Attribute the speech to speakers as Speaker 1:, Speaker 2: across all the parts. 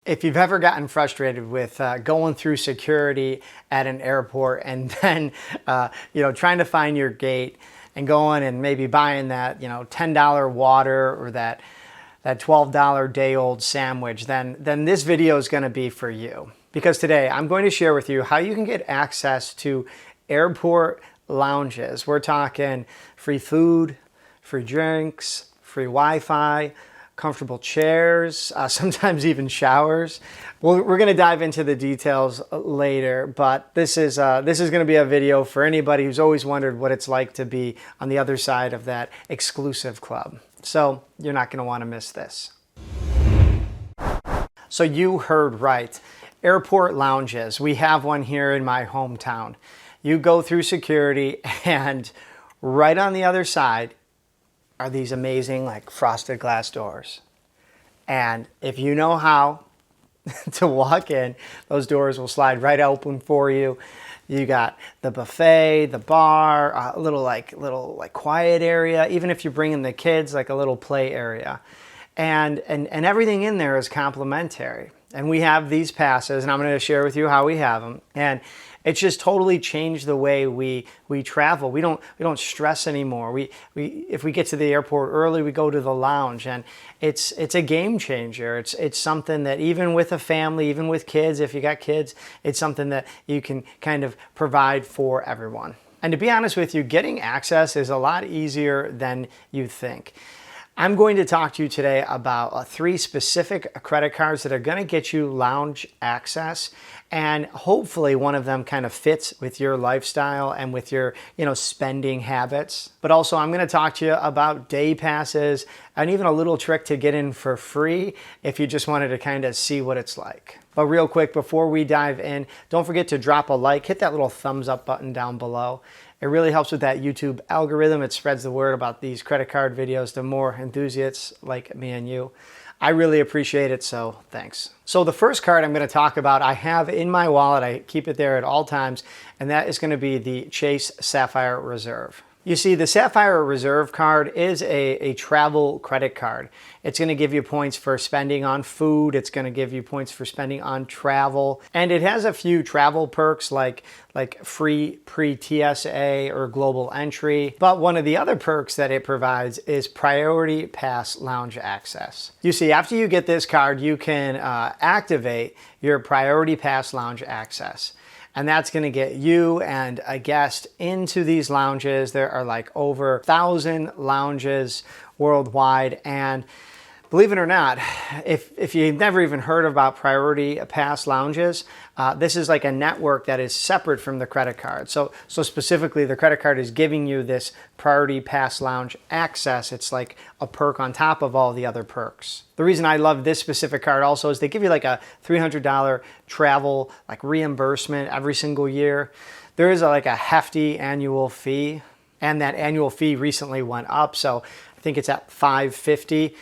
Speaker 1: If you've ever gotten frustrated with going through security at an airport and then, trying to find your gate and going and maybe buying that, $10 water or that $12 day-old sandwich, then this video is going to be for you. Because today I'm going to share with you how you can get access to airport lounges. We're talking free food, free drinks, free Wi-Fi, comfortable chairs, sometimes even showers. We're going to dive into the details later, but this is going to be a video for anybody who's always wondered what it's like to be on the other side of that exclusive club. So you're not going to want to miss this. So you heard right. Airport lounges. We have one here in my hometown. You go through security and right on the other side are these amazing like frosted glass doors. And if you know how to walk in, those doors will slide right open for you. You got the buffet, the bar, a little quiet area. Even if you're bringing the kids, like a little play area. And everything in there is complimentary. And we have these passes, and I'm going to share with you how we have them. And it's just totally changed the way we travel. We don't stress anymore. If we get to the airport early, we go to the lounge, and it's a game changer. It's something that even with a family, even with kids, if you got kids, it's something that you can kind of provide for everyone. And to be honest with you, getting access is a lot easier than you think. I'm going to talk to you today about 3 specific credit cards that are going to get you lounge access, and hopefully one of them kind of fits with your lifestyle and with your, spending habits. But also I'm going to talk to you about day passes and even a little trick to get in for free if you just wanted to kind of see what it's like. But real quick, before we dive in, don't forget to drop a like, hit that little thumbs up button down below. It really helps with that YouTube algorithm. It spreads the word about these credit card videos to more enthusiasts like me and you. I really appreciate it, so thanks. So the first card I'm going to talk about, I have in my wallet. I keep it there at all times, and that is going to be the Chase Sapphire Reserve. You see, the Sapphire Reserve card is a travel credit card. It's going to give you points for spending on food. It's going to give you points for spending on travel. And it has a few travel perks like free pre-TSA or global entry. But one of the other perks that it provides is priority pass lounge access. You see, after you get this card, you can activate your priority pass lounge access. And that's going to get you and a guest into these lounges. There are like over 1,000 lounges worldwide. And believe it or not, if you've never even heard about Priority Pass lounges, this is like a network that is separate from the credit card. So specifically, the credit card is giving you this Priority Pass lounge access. It's like a perk on top of all the other perks. The reason I love this specific card also is they give you like a $300 travel like reimbursement every single year. There is like a hefty annual fee, and that annual fee recently went up. So I think it's at $550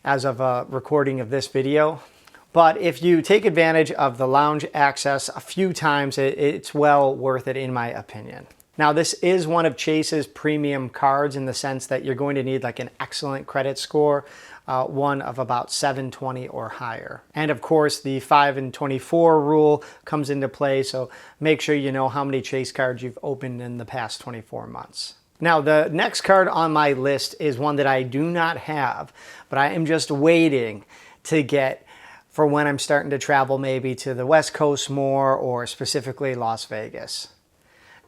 Speaker 1: as of a recording of this video. But if you take advantage of the lounge access a few times, it's well worth it in my opinion. Now, this is one of Chase's premium cards in the sense that you're going to need like an excellent credit score, one of about 720 or higher. And of course, the 5 and 24 rule comes into play, so make sure you know how many Chase cards you've opened in the past 24 months. Now, the next card on my list is one that I do not have, but I am just waiting to get for when I'm starting to travel maybe to the West Coast more, or specifically Las Vegas.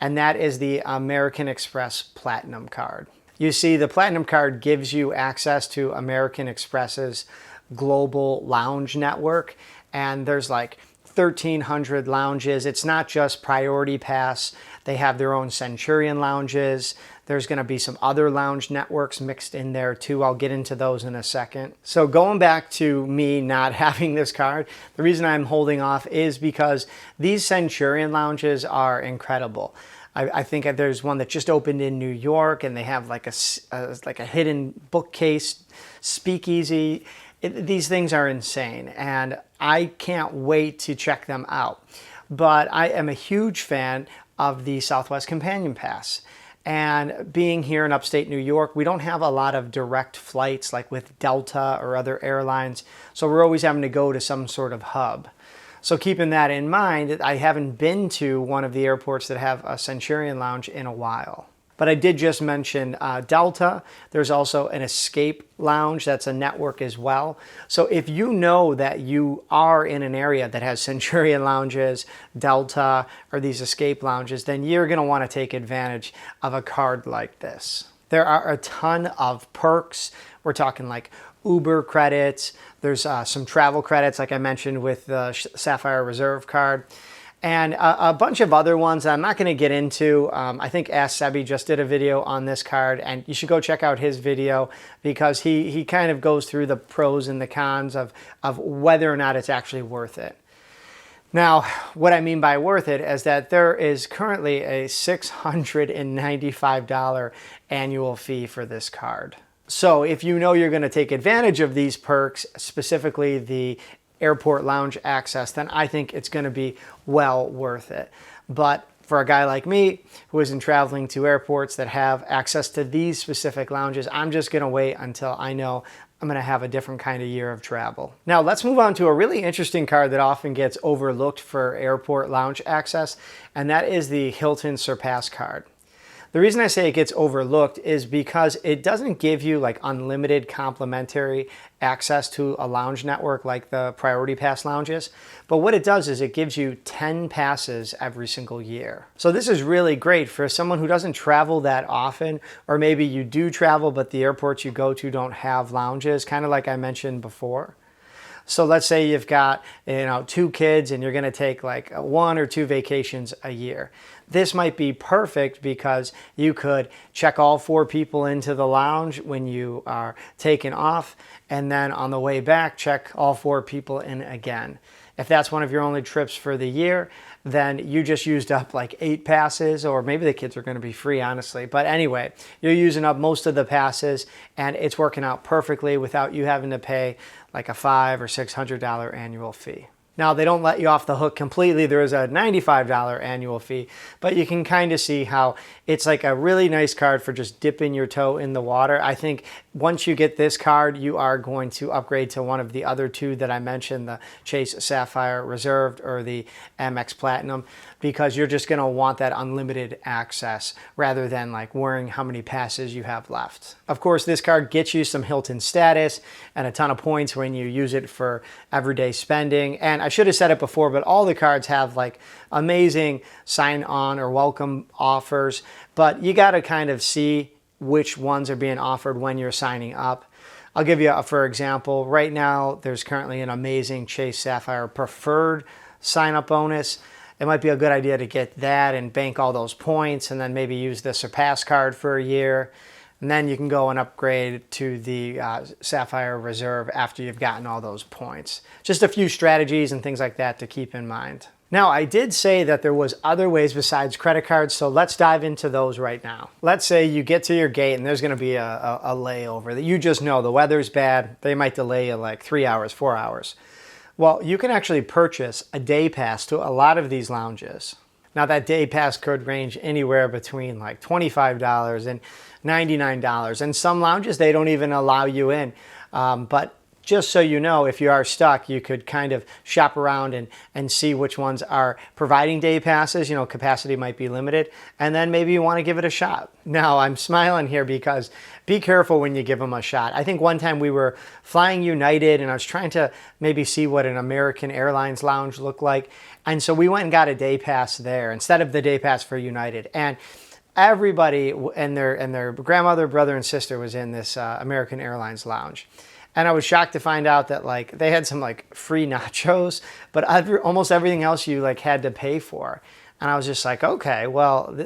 Speaker 1: And that is the American Express Platinum card. You see, the Platinum card gives you access to American Express's global lounge network, and there's like 1,300 lounges. It's not just Priority Pass. They have their own Centurion lounges. There's going to be some other lounge networks mixed in there too. I'll get into those in a second. So going back to me not having this card, the reason I'm holding off is because these Centurion lounges are incredible. I think there's one that just opened in New York, and they have like a hidden bookcase speakeasy. These things are insane, and I can't wait to check them out. But I am a huge fan of the Southwest Companion Pass. And being here in upstate New York, we don't have a lot of direct flights like with Delta or other airlines. So we're always having to go to some sort of hub. So keeping that in mind, I haven't been to one of the airports that have a Centurion lounge in a while. But I did just mention Delta. There's also an Escape lounge that's a network as well. So if you know that you are in an area that has Centurion lounges, Delta, or these Escape lounges, then you're going to want to take advantage of a card like this. There are a ton of perks. We're talking like Uber credits. There's some travel credits, like I mentioned with the Sapphire Reserve card. And a bunch of other ones that I'm not going to get into. I think Ask Sebi just did a video on this card, and you should go check out his video because he kind of goes through the pros and the cons of whether or not it's actually worth it. Now, what I mean by worth it is that there is currently a $695 annual fee for this card. So if you know you're going to take advantage of these perks, specifically the airport lounge access, then I think it's going to be well worth it. But for a guy like me who isn't traveling to airports that have access to these specific lounges, I'm just going to wait until I know I'm going to have a different kind of year of travel. Now let's move on to a really interesting card that often gets overlooked for airport lounge access, and that is the Hilton Surpass card. The reason I say it gets overlooked is because it doesn't give you like unlimited complimentary access to a lounge network like the Priority Pass lounges. But what it does is it gives you 10 passes every single year. So this is really great for someone who doesn't travel that often, or maybe you do travel but the airports you go to don't have lounges, kind of like I mentioned before. So let's say you've got 2 kids and you're going to take like 1 or 2 vacations a year. This might be perfect because you could check all 4 people into the lounge when you are taking off, and then on the way back, check all 4 people in again. If that's one of your only trips for the year, then you just used up like 8 passes, or maybe the kids are going to be free, honestly. But anyway, you're using up most of the passes, and it's working out perfectly without you having to pay like a $500 or $600 annual fee. Now, they don't let you off the hook completely. There is a $95 annual fee, but you can kind of see how it's like a really nice card for just dipping your toe in the water. I think once you get this card, you are going to upgrade to one of the other 2 that I mentioned, the Chase Sapphire Reserved or the Amex Platinum, because you're just going to want that unlimited access rather than like worrying how many passes you have left. Of course, this card gets you some Hilton status and a ton of points when you use it for everyday spending. And I should have said it before, but all the cards have like amazing sign-on or welcome offers, but you got to kind of see which ones are being offered when you're signing up. I'll give you, for example, right now there's currently an amazing Chase Sapphire Preferred sign-up bonus. It might be a good idea to get that and bank all those points and then maybe use the Surpass card for a year. And then you can go and upgrade to the Sapphire Reserve after you've gotten all those points. Just a few strategies and things like that to keep in mind. Now, I did say that there was other ways besides credit cards, so let's dive into those right now. Let's say you get to your gate and there's going to be a layover that you just know the weather's bad. They might delay you like 3 hours, 4 hours. Well, you can actually purchase a day pass to a lot of these lounges. Now, that day pass could range anywhere between like $25 and $99. And some lounges, they don't even allow you in. But just so you know, if you are stuck, you could kind of shop around and see which ones are providing day passes. Capacity might be limited, and then maybe you want to give it a shot. Now, I'm smiling here because be careful when you give them a shot. I think one time we were flying United, and I was trying to maybe see what an American Airlines lounge looked like, and so we went and got a day pass there instead of the day pass for United. And everybody and their grandmother, brother, and sister was in this American Airlines lounge. And I was shocked to find out that like they had some like free nachos, but almost everything else you like had to pay for. And I was just like, okay, well,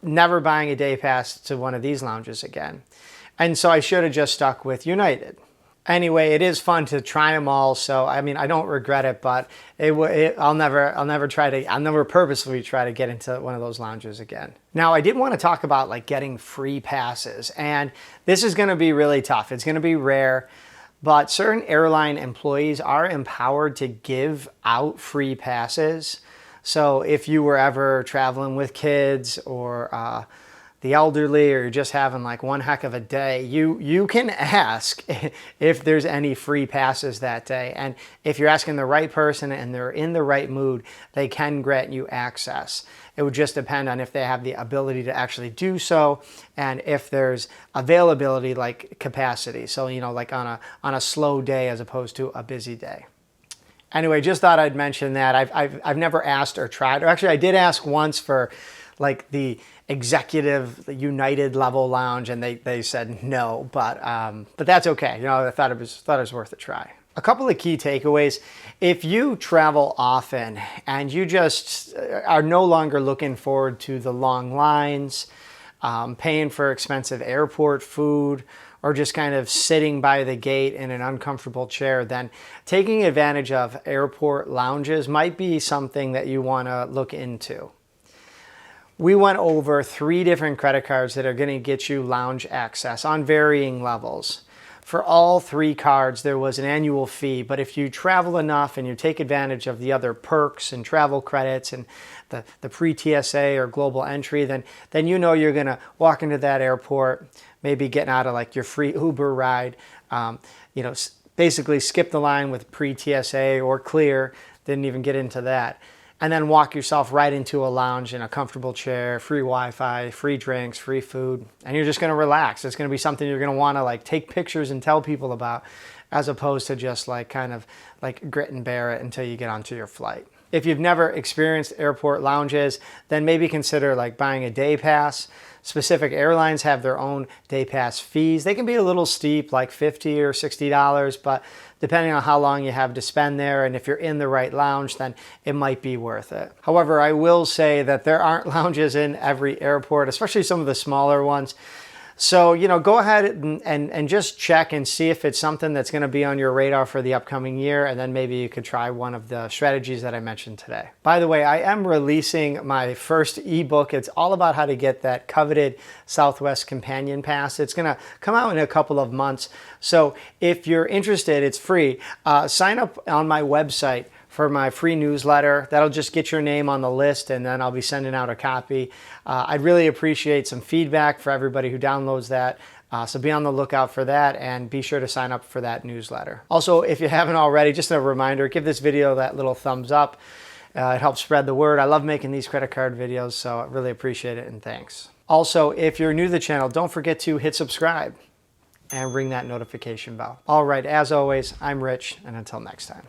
Speaker 1: never buying a day pass to one of these lounges again. And so I should have just stuck with United. Anyway, it is fun to try them all. So, I mean, I don't regret it, but I'll never purposely try to get into one of those lounges again. Now, I did want to talk about like getting free passes, and this is going to be really tough. It's going to be rare. But certain airline employees are empowered to give out free passes. So if you were ever traveling with kids or the elderly, or you're just having like one heck of a day, you can ask if there's any free passes that day. And if you're asking the right person and they're in the right mood, they can grant you access. It would just depend on if they have the ability to actually do so, and if there's availability, like capacity. So, like on a slow day as opposed to a busy day. Anyway, just thought I'd mention that. I've never asked or tried, or actually I did ask once for like the executive United level lounge, and they said no, but that's okay. I thought it was worth a try. A couple of key takeaways. If you travel often and you just are no longer looking forward to the long lines, paying for expensive airport food, or just kind of sitting by the gate in an uncomfortable chair, then taking advantage of airport lounges might be something that you want to look into. We went over 3 different credit cards that are going to get you lounge access on varying levels. For all 3 cards, there was an annual fee, but if you travel enough and you take advantage of the other perks and travel credits and the pre-TSA or global entry, then you're going to walk into that airport, maybe getting out of like your free Uber ride, basically skip the line with pre-TSA or clear, didn't even get into that, and then walk yourself right into a lounge in a comfortable chair, free Wi-Fi, free drinks, free food, and you're just going to relax. It's going to be something you're going to want to like take pictures and tell people about, as opposed to just like kind of like grit and bear it until you get onto your flight. If you've never experienced airport lounges, then maybe consider like buying a day pass. Specific airlines have their own day pass fees. They can be a little steep, like $50 or $60, but depending on how long you have to spend there and if you're in the right lounge, then it might be worth it. However, I will say that there aren't lounges in every airport, especially some of the smaller ones. So, go ahead and just check and see if it's something that's going to be on your radar for the upcoming year, and then maybe you could try one of the strategies that I mentioned today. By the way, I am releasing my first ebook. It's all about how to get that coveted Southwest Companion Pass. It's going to come out in a couple of months. So if you're interested, it's free. Sign up on my website for my free newsletter. That'll just get your name on the list, and then I'll be sending out a copy. I'd really appreciate some feedback for everybody who downloads that. So be on the lookout for that, and be sure to sign up for that newsletter. Also, if you haven't already, just a reminder, give this video that little thumbs up. It helps spread the word. I love making these credit card videos, so I really appreciate it, and thanks. Also, if you're new to the channel, don't forget to hit subscribe and ring that notification bell. All right, as always, I'm Rich, and until next time.